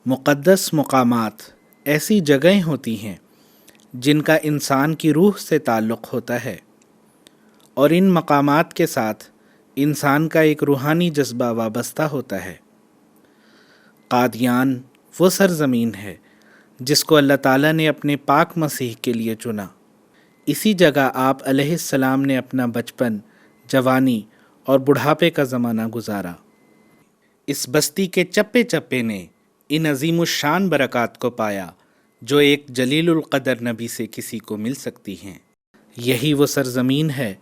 مقدس مقامات ایسی جگہیں ہوتی ہیں جن کا انسان کی روح سے تعلق ہوتا ہے، اور ان مقامات کے ساتھ انسان کا ایک روحانی جذبہ وابستہ ہوتا ہے۔ قادیان وہ سرزمین ہے جس کو اللہ تعالیٰ نے اپنے پاک مسیح کے لیے چنا۔ اسی جگہ آپ علیہ السلام نے اپنا بچپن، جوانی اور بڑھاپے کا زمانہ گزارا۔ اس بستی کے چپے چپے نے ان عظیم الشان برکات کو پایا جو ایک جلیل القدر نبی سے کسی کو مل سکتی ہیں۔ یہی وہ سرزمین ہے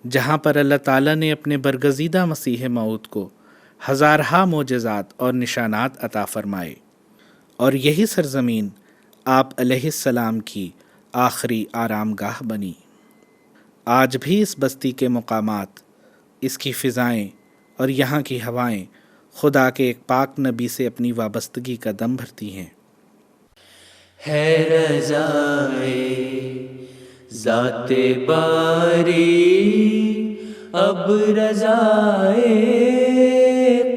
جہاں پر اللہ تعالیٰ نے اپنے برگزیدہ مسیح موعود کو ہزارہا معجزات اور نشانات عطا فرمائے، اور یہی سرزمین آپ علیہ السلام کی آخری آرام گاہ بنی۔ آج بھی اس بستی کے مقامات، اس کی فضائیں اور یہاں کی ہوائیں خدا کے ایک پاک نبی سے اپنی وابستگی کا دم بھرتی ہیں۔ ہے رضائے ذات باری اب رضائے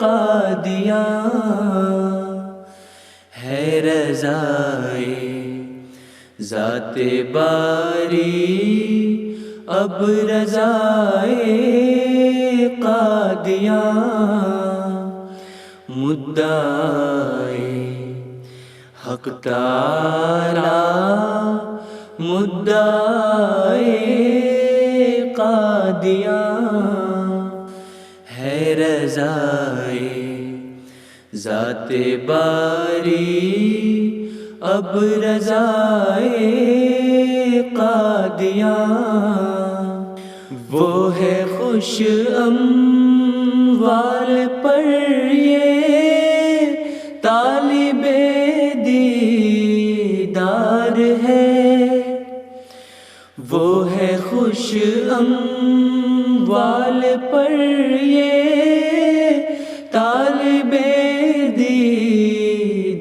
قادیاں، ہے رضائے ذات باری اب رضائے قادیاں، مدعائے حق تعالی مدعائے قادیاں، ہے رضائے ذات باری اب رضائے قادیاں، وہ ہے خوش اموال پر یہ طالب دیدار ہے، وہ ہے خوش اموال پر یہ طالب دیدار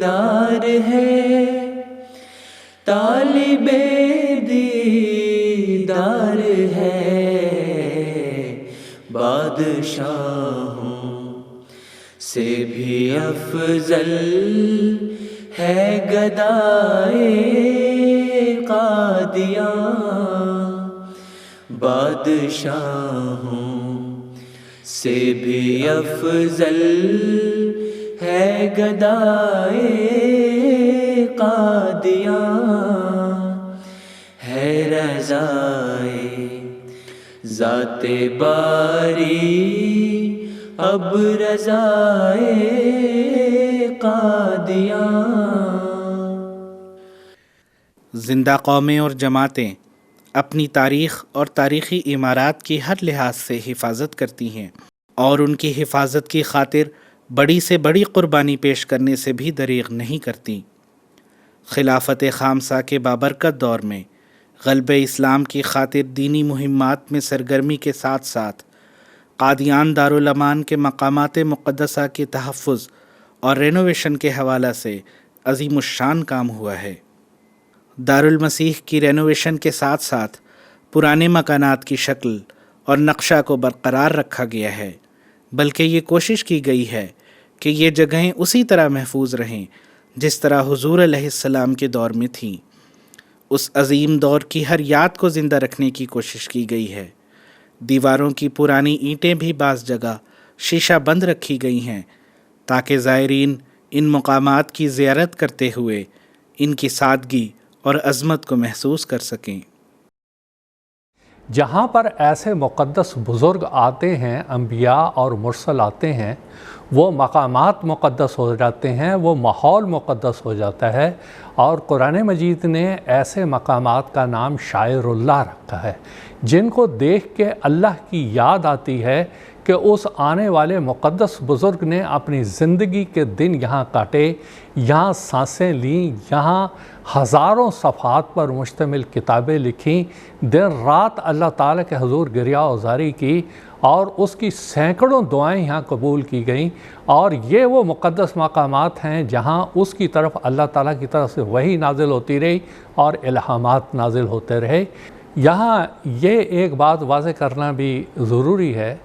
ہے، طالب دیدار ہے، بادشاہوں سے بھی افضل ہے گدائے قادیاں، بادشاہوں سے بھی افضل ہے گدائے قادیاں، ہے رضائے ذات باری اب رضائے قادیاں۔ زندہ قومیں اور جماعتیں اپنی تاریخ اور تاریخی عمارات کی ہر لحاظ سے حفاظت کرتی ہیں، اور ان کی حفاظت کی خاطر بڑی سے بڑی قربانی پیش کرنے سے بھی دریغ نہیں کرتی۔ خلافت خامسہ کے بابرکت دور میں غلبہ اسلام کی خاطر دینی مہمات میں سرگرمی کے ساتھ ساتھ قادیان دارالامان کے مقامات مقدسہ کے تحفظ اور رینوویشن کے حوالہ سے عظیم الشان کام ہوا ہے۔ دارالمسیح کی رینوویشن کے ساتھ ساتھ پرانے مکانات کی شکل اور نقشہ کو برقرار رکھا گیا ہے، بلکہ یہ کوشش کی گئی ہے کہ یہ جگہیں اسی طرح محفوظ رہیں جس طرح حضور علیہ السلام کے دور میں تھیں۔ اس عظیم دور کی ہر یاد کو زندہ رکھنے کی کوشش کی گئی ہے۔ دیواروں کی پرانی اینٹیں بھی بعض جگہ شیشہ بند رکھی گئی ہیں تاکہ زائرین ان مقامات کی زیارت کرتے ہوئے ان کی سادگی اور عظمت کو محسوس کر سکیں۔ جہاں پر ایسے مقدس بزرگ آتے ہیں، انبیاء اور مرسل آتے ہیں، وہ مقامات مقدس ہو جاتے ہیں، وہ ماحول مقدس ہو جاتا ہے، اور قرآن مجید نے ایسے مقامات کا نام شاعر اللہ رکھا ہے جن کو دیکھ کے اللہ کی یاد آتی ہے کہ اس آنے والے مقدس بزرگ نے اپنی زندگی کے دن یہاں کاٹے، یہاں سانسیں لیں، یہاں ہزاروں صفحات پر مشتمل کتابیں لکھیں، دن رات اللہ تعالیٰ کے حضور گریہ وزاری کی، اور اس کی سینکڑوں دعائیں یہاں قبول کی گئیں، اور یہ وہ مقدس مقامات ہیں جہاں اس کی طرف اللہ تعالیٰ کی طرف سے وحی نازل ہوتی رہی اور الہامات نازل ہوتے رہے۔ یہاں یہ ایک بات واضح کرنا بھی ضروری ہے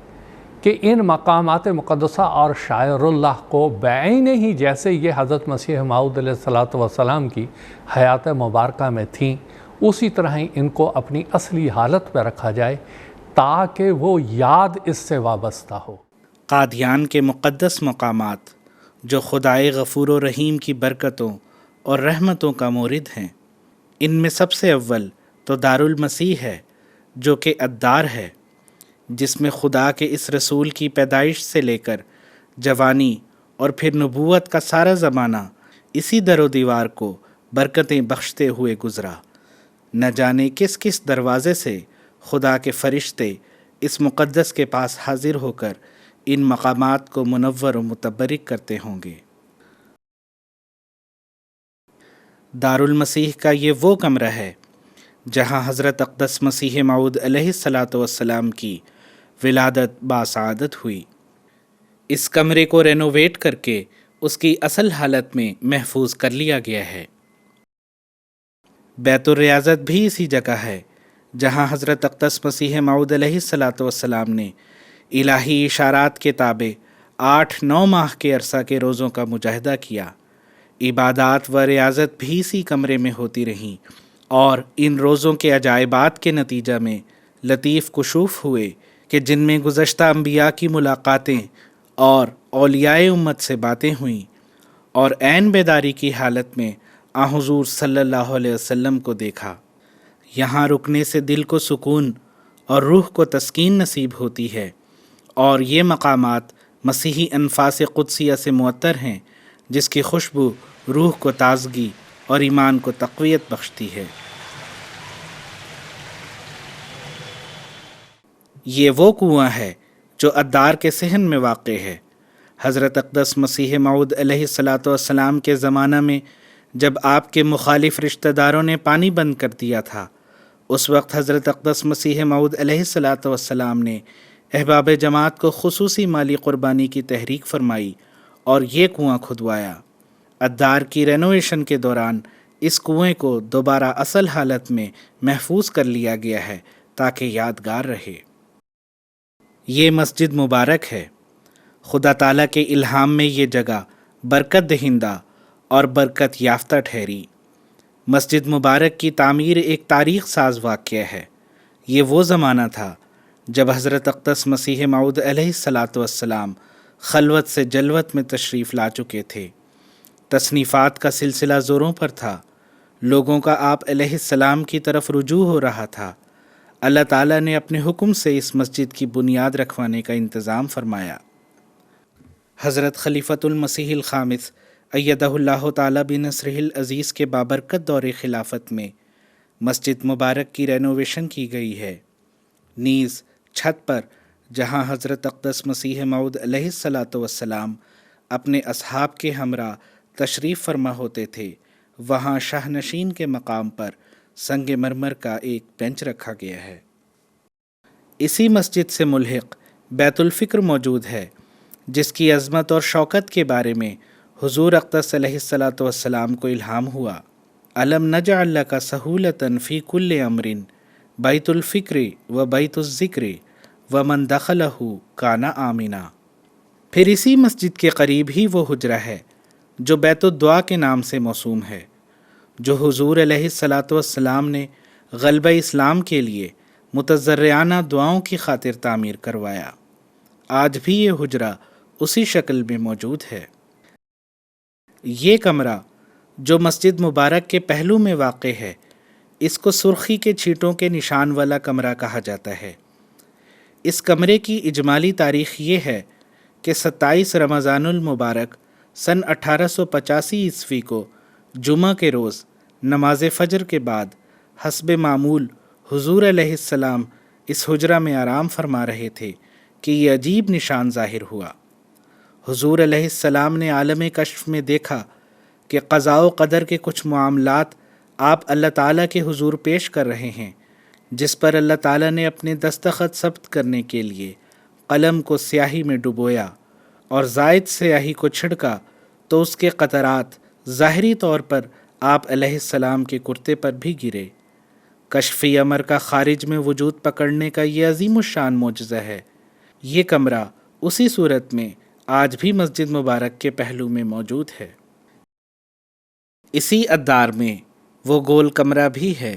کہ کہ ان مقامات مقدسہ اور شاعر اللہ کو بعین ہی جیسے یہ حضرت مسیح موعود علیہ الصلوۃ والسلام کی حیات مبارکہ میں تھیں، اسی طرح ہی ان کو اپنی اصلی حالت پہ رکھا جائے تاکہ وہ یاد اس سے وابستہ ہو۔ قادیان کے مقدس مقامات جو خدائے غفور و رحیم کی برکتوں اور رحمتوں کا مورد ہیں، ان میں سب سے اول تو دارالمسیح ہے جو کہ الدار ہے، جس میں خدا کے اس رسول کی پیدائش سے لے کر جوانی اور پھر نبوت کا سارا زمانہ اسی در و دیوار کو برکتیں بخشتے ہوئے گزرا۔ نہ جانے کس کس دروازے سے خدا کے فرشتے اس مقدس کے پاس حاضر ہو کر ان مقامات کو منور و متبرک کرتے ہوں گے۔ دارالمسیح کا یہ وہ کمرہ ہے جہاں حضرت اقدس مسیح موعود علیہ الصلوۃ والسلام کی ولادت باسعادت ہوئی۔ اس کمرے کو رینوویٹ کر کے اس کی اصل حالت میں محفوظ کر لیا گیا ہے۔ بیت الریاضت بھی اسی جگہ ہے جہاں حضرت اقدس مسیح موعود علیہ الصلوۃ والسلام نے الہی اشارات کے تابع 8-9 ماہ کے عرصہ کے روزوں کا مجاہدہ کیا۔ عبادات و ریاضت بھی اسی کمرے میں ہوتی رہیں، اور ان روزوں کے عجائبات کے نتیجہ میں لطیف کشوف ہوئے کہ جن میں گزشتہ انبیاء کی ملاقاتیں اور اولیاء امت سے باتیں ہوئیں، اور عین بیداری کی حالت میں حضور صلی اللہ علیہ وسلم کو دیکھا۔ یہاں رکنے سے دل کو سکون اور روح کو تسکین نصیب ہوتی ہے، اور یہ مقامات مسیحی انفاس قدسیہ سے معطر ہیں جس کی خوشبو روح کو تازگی اور ایمان کو تقویت بخشتی ہے۔ یہ وہ کنواں ہے جو الدار کے صحن میں واقع ہے۔ حضرت اقدس مسیح موعود علیہ الصلوۃ والسلام کے زمانہ میں جب آپ کے مخالف رشتہ داروں نے پانی بند کر دیا تھا، اس وقت حضرت اقدس مسیح موعود علیہ الصلوۃ والسلام نے احباب جماعت کو خصوصی مالی قربانی کی تحریک فرمائی اور یہ کنواں کھدوایا۔ الدار کی رینوویشن کے دوران اس کنویں کو دوبارہ اصل حالت میں محفوظ کر لیا گیا ہے تاکہ یادگار رہے۔ یہ مسجد مبارک ہے۔ خدا تعالیٰ کے الہام میں یہ جگہ برکت دہندہ اور برکت یافتہ ٹھہری۔ مسجد مبارک کی تعمیر ایک تاریخ ساز واقعہ ہے۔ یہ وہ زمانہ تھا جب حضرت اقدس مسیح موعود علیہ الصلوۃ والسلام خلوت سے جلوت میں تشریف لا چکے تھے۔ تصنیفات کا سلسلہ زوروں پر تھا، لوگوں کا آپ علیہ السلام کی طرف رجوع ہو رہا تھا۔ اللہ تعالیٰ نے اپنے حکم سے اس مسجد کی بنیاد رکھوانے کا انتظام فرمایا۔ حضرت خلیفۃ المسیح الخامس ایدہ اللہ تعالیٰ بنصرہ العزیز کے بابرکت دور خلافت میں مسجد مبارک کی رینوویشن کی گئی ہے۔ نیز چھت پر جہاں حضرت اقدس مسیح موعود علیہ الصلوۃ والسلام اپنے اصحاب کے ہمراہ تشریف فرما ہوتے تھے، وہاں شاہ نشین کے مقام پر سنگ مرمر کا ایک بینچ رکھا گیا ہے۔ اسی مسجد سے ملحق بیت الفکر موجود ہے، جس کی عظمت اور شوکت کے بارے میں حضور اقدس علیہ الصلوۃ والسلام کو الہام ہوا۔ الم نجعل لک سہولۃ فی کل امر بیت الفکر و بیت الذکر ومن دخلہ کان آمنا۔ پھر اسی مسجد کے قریب ہی وہ حجرہ ہے جو بیت الدعا کے نام سے موسوم ہے، جو حضور علیہ الصلوۃ والسلام نے غلبہ اسلام کے لیے متضرعانہ دعاؤں کی خاطر تعمیر کروایا۔ آج بھی یہ حجرہ اسی شکل میں موجود ہے۔ یہ کمرہ جو مسجد مبارک کے پہلو میں واقع ہے، اس کو سرخی کے چھینٹوں کے نشان والا کمرہ کہا جاتا ہے۔ اس کمرے کی اجمالی تاریخ یہ ہے کہ 27 رمضان المبارک سن 1885 عیسوی کو جمعہ کے روز نماز فجر کے بعد حسب معمول حضور علیہ السلام اس حجرہ میں آرام فرما رہے تھے کہ یہ عجیب نشان ظاہر ہوا۔ حضور علیہ السلام نے عالم کشف میں دیکھا کہ قضاء و قدر کے کچھ معاملات آپ اللہ تعالیٰ کے حضور پیش کر رہے ہیں، جس پر اللہ تعالیٰ نے اپنے دستخط ثبت کرنے کے لیے قلم کو سیاہی میں ڈبویا اور زائد سیاہی کو چھڑکا تو اس کے قطرات ظاہری طور پر آپ علیہ السلام کے کرتے پر بھی گرے۔ کشفی امر کا خارج میں وجود پکڑنے کا یہ عظیم الشان معجزہ ہے یہ کمرہ اسی صورت میں آج بھی مسجد مبارک کے پہلو میں موجود ہے۔ اسی ادار میں وہ گول کمرہ بھی ہے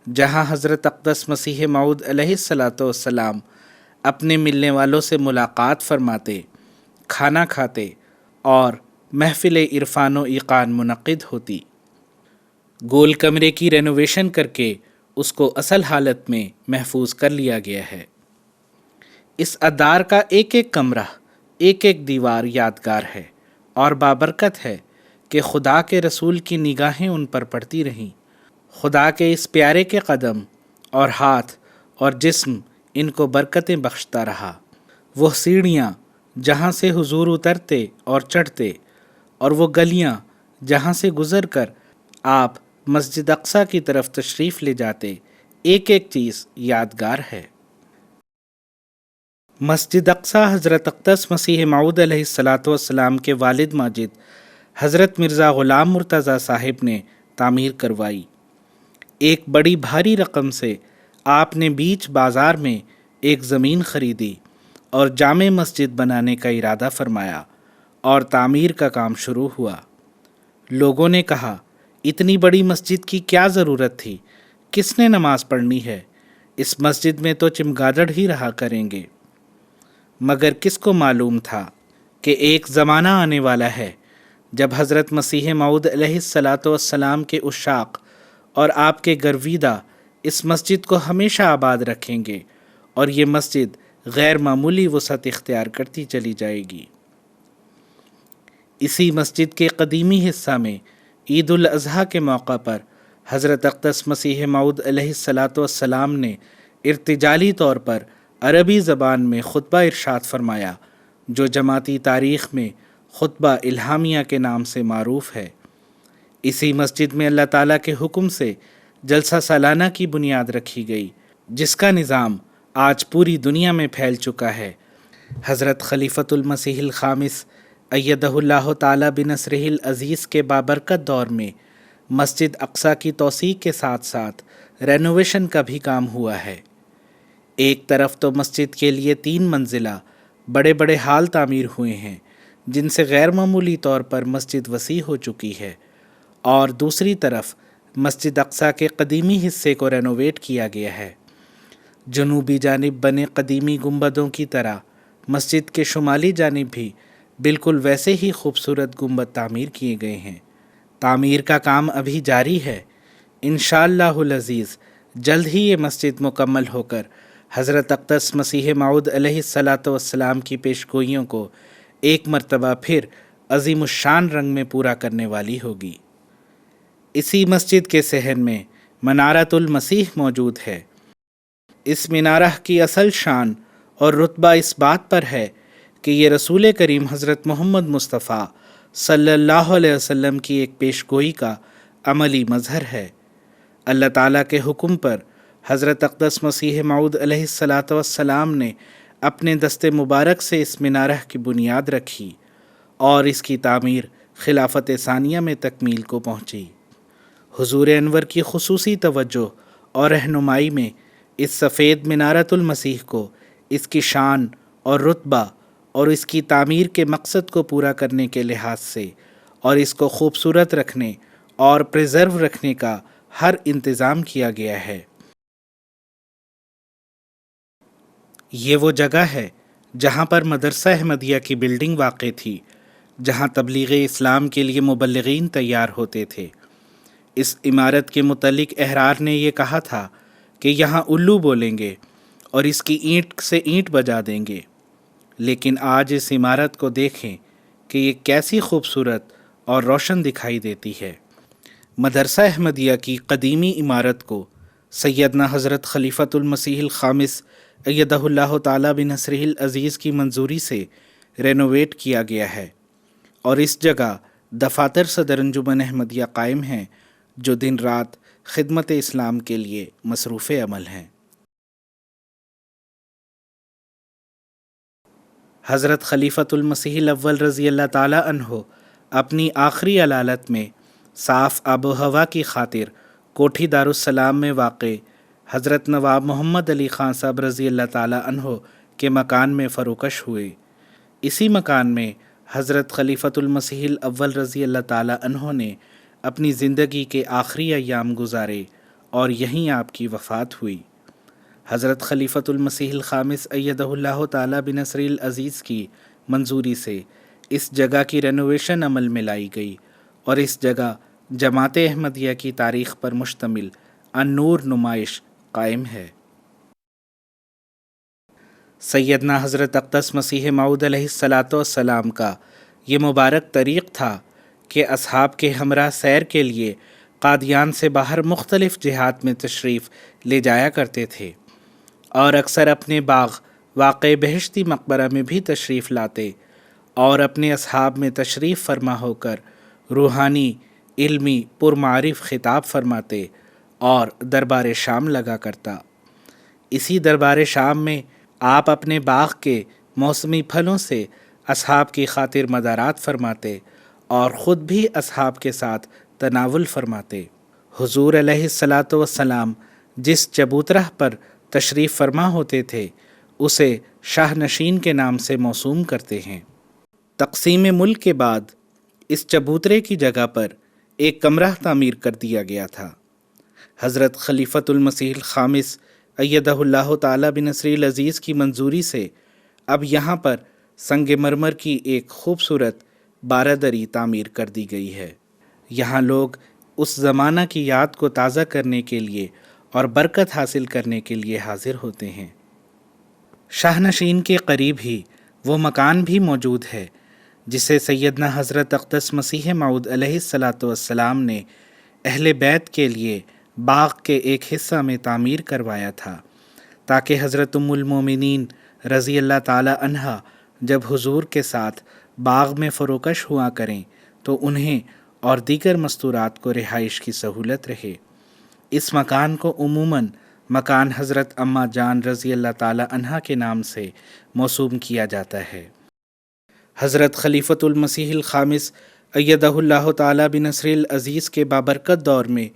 جہاں حضرت اقدس مسیح موعود علیہ الصلاۃ والسلام اپنے ملنے والوں سے ملاقات فرماتے، کھانا کھاتے اور محفل عرفان و ایقان منعقد ہوتی۔ گول کمرے کی رینوویشن کر کے اس کو اصل حالت میں محفوظ کر لیا گیا ہے۔ اس ادار کا ایک ایک کمرہ، ایک ایک دیوار یادگار ہے اور بابرکت ہے کہ خدا کے رسول کی نگاہیں ان پر پڑتی رہیں۔ خدا کے اس پیارے کے قدم اور ہاتھ اور جسم ان کو برکتیں بخشتا رہا۔ وہ سیڑھیاں جہاں سے حضور اترتے اور چڑھتے اور وہ گلیاں جہاں سے گزر کر آپ مسجد اقصیٰ کی طرف تشریف لے جاتے، ایک ایک چیز یادگار ہے۔ مسجد اقصیٰ حضرت اقدس مسیح موعود علیہ الصلاۃ والسلام کے والد ماجد حضرت مرزا غلام مرتضیٰ صاحب نے تعمیر کروائی۔ ایک بڑی بھاری رقم سے آپ نے بیچ بازار میں ایک زمین خریدی اور جامع مسجد بنانے کا ارادہ فرمایا اور تعمیر کا کام شروع ہوا۔ لوگوں نے کہا، اتنی بڑی مسجد کی کیا ضرورت تھی؟ کس نے نماز پڑھنی ہے؟ اس مسجد میں تو چمگادڑ ہی رہا کریں گے۔ مگر کس کو معلوم تھا کہ ایک زمانہ آنے والا ہے جب حضرت مسیح موعود علیہ الصلاۃ والسلام کے عشاق اور آپ کے گرویدہ اس مسجد کو ہمیشہ آباد رکھیں گے اور یہ مسجد غیر معمولی وسعت اختیار کرتی چلی جائے گی۔ اسی مسجد کے قدیمی حصہ میں عید الاضحیٰ کے موقع پر حضرت اقدس مسیح موعود علیہ الصلاۃ والسلام نے ارتجالی طور پر عربی زبان میں خطبہ ارشاد فرمایا، جو جماعتی تاریخ میں خطبہ الہامیہ کے نام سے معروف ہے۔ اسی مسجد میں اللہ تعالیٰ کے حکم سے جلسہ سالانہ کی بنیاد رکھی گئی، جس کا نظام آج پوری دنیا میں پھیل چکا ہے۔ حضرت خلیفۃ المسیح الخامس ایدہ اللہ تعالیٰ بنصرہ العزیز کے بابرکت دور میں مسجد اقصیٰ کی توسیع کے ساتھ ساتھ رینوویشن کا بھی کام ہوا ہے۔ ایک طرف تو مسجد کے لیے 3 منزلہ بڑے بڑے ہال تعمیر ہوئے ہیں جن سے غیر معمولی طور پر مسجد وسیع ہو چکی ہے، اور دوسری طرف مسجد اقصیٰ کے قدیمی حصے کو رینوویٹ کیا گیا ہے۔ جنوبی جانب بنے قدیمی گنبدوں کی طرح مسجد کے شمالی جانب بھی بالکل ویسے ہی خوبصورت گنبد تعمیر کیے گئے ہیں۔ تعمیر کا کام ابھی جاری ہے۔ انشاءاللہ العزیز جلد ہی یہ مسجد مکمل ہو کر حضرت اقدس مسیح موعود علیہ الصلاۃ والسلام کی پیشگوئیوں کو ایک مرتبہ پھر عظیم الشان رنگ میں پورا کرنے والی ہوگی۔ اسی مسجد کے صحن میں منارۃ المسیح موجود ہے۔ اس مینارہ کی اصل شان اور رتبہ اس بات پر ہے کہ یہ رسول کریم حضرت محمد مصطفیٰ صلی اللہ علیہ وسلم کی ایک پیشگوئی کا عملی مظہر ہے۔ اللہ تعالیٰ کے حکم پر حضرت اقدس مسیح موعود علیہ الصلاۃ والسلام نے اپنے دست مبارک سے اس مینارہ کی بنیاد رکھی اور اس کی تعمیر خلافت ثانیہ میں تکمیل کو پہنچی۔ حضور انور کی خصوصی توجہ اور رہنمائی میں اس سفید منارۃ المسیح کو اس کی شان اور رتبہ اور اس کی تعمیر کے مقصد کو پورا کرنے کے لحاظ سے اور اس کو خوبصورت رکھنے اور پریزرو رکھنے کا ہر انتظام کیا گیا ہے۔ یہ وہ جگہ ہے جہاں پر مدرسہ احمدیہ کی بلڈنگ واقع تھی، جہاں تبلیغ اسلام کے لیے مبلغین تیار ہوتے تھے۔ اس عمارت کے متعلق احرار نے یہ کہا تھا کہ یہاں الو بولیں گے اور اس کی اینٹ سے اینٹ بجا دیں گے، لیکن آج اس عمارت کو دیکھیں کہ یہ کیسی خوبصورت اور روشن دکھائی دیتی ہے۔ مدرسہ احمدیہ کی قدیمی عمارت کو سیدنا حضرت خلیفۃ المسیح الخامس ایدہ اللہ تعالیٰ بنصرہ العزیز کی منظوری سے رینوویٹ کیا گیا ہے، اور اس جگہ دفاتر صدر انجمن احمدیہ قائم ہیں جو دن رات خدمت اسلام کے لیے مصروف عمل ہیں۔ حضرت خلیفۃ المسیح الاول رضی اللہ تعالیٰ عنہ اپنی آخری علالت میں صاف آب و ہوا کی خاطر کوٹھی دارالسلام میں واقع حضرت نواب محمد علی خان صاحب رضی اللہ تعالیٰ عنہ کے مکان میں فروکش ہوئے۔ اسی مکان میں حضرت خلیفۃ المسیح الاول رضی اللہ تعالیٰ عنہ نے اپنی زندگی کے آخری ایام گزارے اور یہیں آپ کی وفات ہوئی۔ حضرت خلیفۃ المسیح الخامس ایدہ اللہ تعالیٰ بنصر العزیز کی منظوری سے اس جگہ کی رینوویشن عمل میں لائی گئی اور اس جگہ جماعت احمدیہ کی تاریخ پر مشتمل النور نمائش قائم ہے۔ سیدنا حضرت اقدس مسیح موعود علیہ الصلاۃ والسلام کا یہ مبارک طریق تھا کہ اصحاب کے ہمراہ سیر کے لیے قادیان سے باہر مختلف جہات میں تشریف لے جایا کرتے تھے اور اکثر اپنے باغ واقع بہشتی مقبرہ میں بھی تشریف لاتے اور اپنے اصحاب میں تشریف فرما ہو کر روحانی علمی پرمعارف خطاب فرماتے اور دربار شام لگا کرتا۔ اسی دربار شام میں آپ اپنے باغ کے موسمی پھلوں سے اصحاب کی خاطر مدارات فرماتے اور خود بھی اصحاب کے ساتھ تناول فرماتے۔ حضور علیہ الصلاۃ والسلام جس چبوترہ پر تشریف فرما ہوتے تھے اسے شاہ نشین کے نام سے موسوم کرتے ہیں۔ تقسیم ملک کے بعد اس چبوترے کی جگہ پر ایک کمرہ تعمیر کر دیا گیا تھا۔ حضرت خلیفۃ المسیح الخامس ایدہ اللہ تعالیٰ بنصر العزیز کی منظوری سے اب یہاں پر سنگ مرمر کی ایک خوبصورت بارادری تعمیر کر دی گئی ہے۔ یہاں لوگ اس زمانہ کی یاد کو تازہ کرنے کے لیے اور برکت حاصل کرنے کے لیے حاضر ہوتے ہیں۔ شاہ نشین کے قریب ہی وہ مکان بھی موجود ہے جسے سیدنا حضرت اقدس مسیح موعود علیہ الصلاۃ والسلام نے اہل بیت کے لیے باغ کے ایک حصہ میں تعمیر کروایا تھا تاکہ حضرت ام المومنین رضی اللہ تعالی عنہا جب حضور کے ساتھ باغ میں فروکش ہوا کریں تو انہیں اور دیگر مستورات کو رہائش کی سہولت رہے۔ اس مکان کو عموماً مکان حضرت اماں جان رضی اللہ تعالی عنہا کے نام سے موسوم کیا جاتا ہے۔ حضرت خلیفۃ المسیح الخامس ایدہ اللہ تعالیٰ بنصر العزیز کے بابرکت دور میں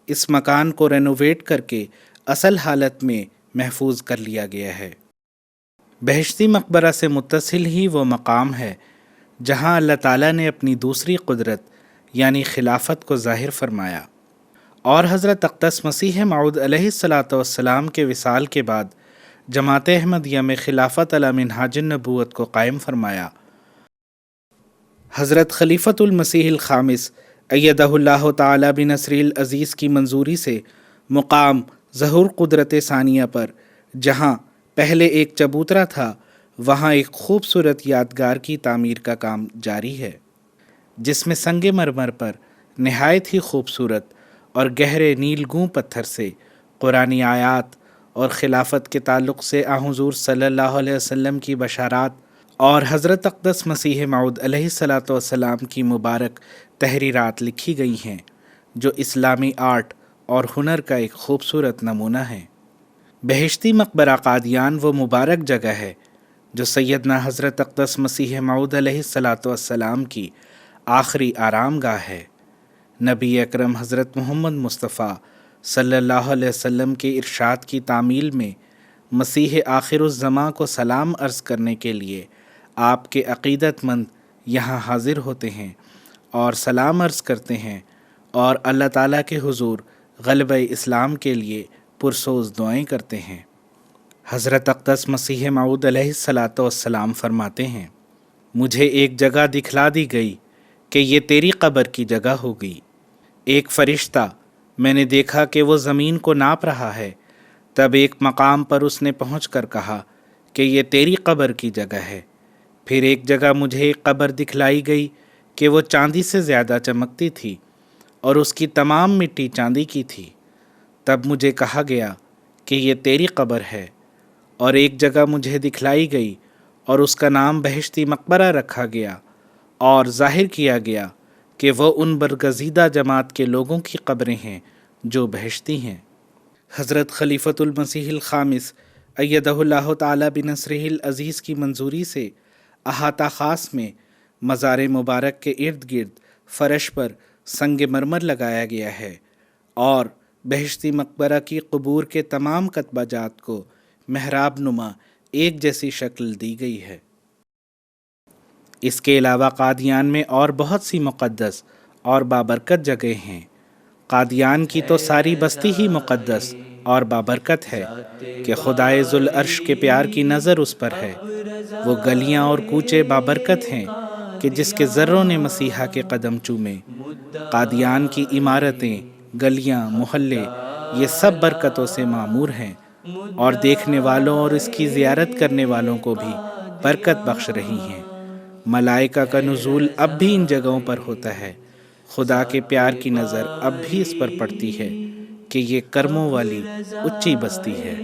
اس مکان کو رینوویٹ کر کے اصل حالت میں محفوظ کر لیا گیا ہے۔ بہشتی مقبرہ سے متصل ہی وہ مقام ہے جہاں اللہ تعالیٰ نے اپنی دوسری قدرت یعنی خلافت کو ظاہر فرمایا اور حضرت اقدس مسیح موعود علیہ الصلاۃ والسلام کے وصال کے بعد جماعت احمدیہ میں خلافت علی منہاج النبوت کو قائم فرمایا۔ حضرت خلیفۃ المسیح الخامس ایدہ اللہ تعالیٰ بنصر العزیز کی منظوری سے مقام ظہور قدرت ثانیہ پر جہاں پہلے ایک چبوترا تھا وہاں ایک خوبصورت یادگار کی تعمیر کا کام جاری ہے جس میں سنگ مرمر پر نہایت ہی خوبصورت اور گہرے نیلگوں پتھر سے قرآنی آیات اور خلافت کے تعلق سے حضور صلی اللہ علیہ وسلم کی بشارات اور حضرت اقدس مسیح موعود علیہ الصلاۃ والسلام کی مبارک تحریرات لکھی گئی ہیں جو اسلامی آرٹ اور ہنر کا ایک خوبصورت نمونہ ہے۔ بہشتی مقبرہ قادیان وہ مبارک جگہ ہے جو سیدنا حضرت اقدس مسیح موعود علیہ الصلاۃ والسلام کی آخری آرام گاہ ہے۔ نبی اکرم حضرت محمد مصطفیٰ صلی اللہ علیہ وسلم کے ارشاد کی تعمیل میں مسیح آخر الزماں کو سلام عرض کرنے کے لیے آپ کے عقیدت مند یہاں حاضر ہوتے ہیں اور سلام عرض کرتے ہیں اور اللہ تعالیٰ کے حضور غلبہ اسلام کے لیے پرسوز دعائیں کرتے ہیں۔ حضرت اقدس مسیح موعود علیہ الصلاۃ والسلام فرماتے ہیں، مجھے ایک جگہ دکھلا دی گئی کہ یہ تیری قبر کی جگہ ہوگی۔ ایک فرشتہ میں نے دیکھا کہ وہ زمین کو ناپ رہا ہے، تب ایک مقام پر اس نے پہنچ کر کہا کہ یہ تیری قبر کی جگہ ہے۔ پھر ایک جگہ مجھے ایک قبر دکھلائی گئی کہ وہ چاندی سے زیادہ چمکتی تھی اور اس کی تمام مٹی چاندی کی تھی۔ تب مجھے کہا گیا کہ یہ تیری قبر ہے، اور ایک جگہ مجھے دکھلائی گئی اور اس کا نام بہشتی مقبرہ رکھا گیا اور ظاہر کیا گیا کہ وہ ان برگزیدہ جماعت کے لوگوں کی قبریں ہیں جو بہشتی ہیں۔ حضرت خلیفۃ المسیح الخامس ایدہ اللہ تعالیٰ بنصرہ العزیز کی منظوری سے احاطہ خاص میں مزار مبارک کے ارد گرد فرش پر سنگ مرمر لگایا گیا ہے اور بہشتی مقبرہ کی قبور کے تمام کتبہ جات کو محراب نما ایک جیسی شکل دی گئی ہے۔ اس کے علاوہ قادیان میں اور بہت سی مقدس اور بابرکت جگہیں ہیں۔ قادیان کی تو ساری بستی ہی مقدس اور بابرکت ہے کہ خدائے ذوالعرش کے پیار کی نظر اس پر ہے۔ وہ گلیاں اور کوچے بابرکت ہیں کہ جس کے ذروں نے مسیحا کے قدم چومے۔ قادیان کی عمارتیں، گلیاں، محلے یہ سب برکتوں سے معمور ہیں اور دیکھنے والوں اور اس کی زیارت کرنے والوں کو بھی برکت بخش رہی ہیں۔ ملائکہ کا نزول اب بھی ان جگہوں پر ہوتا ہے۔ خدا کے پیار کی نظر اب بھی اس پر پڑتی ہے کہ یہ کرموں والی اچھی بستی ہے۔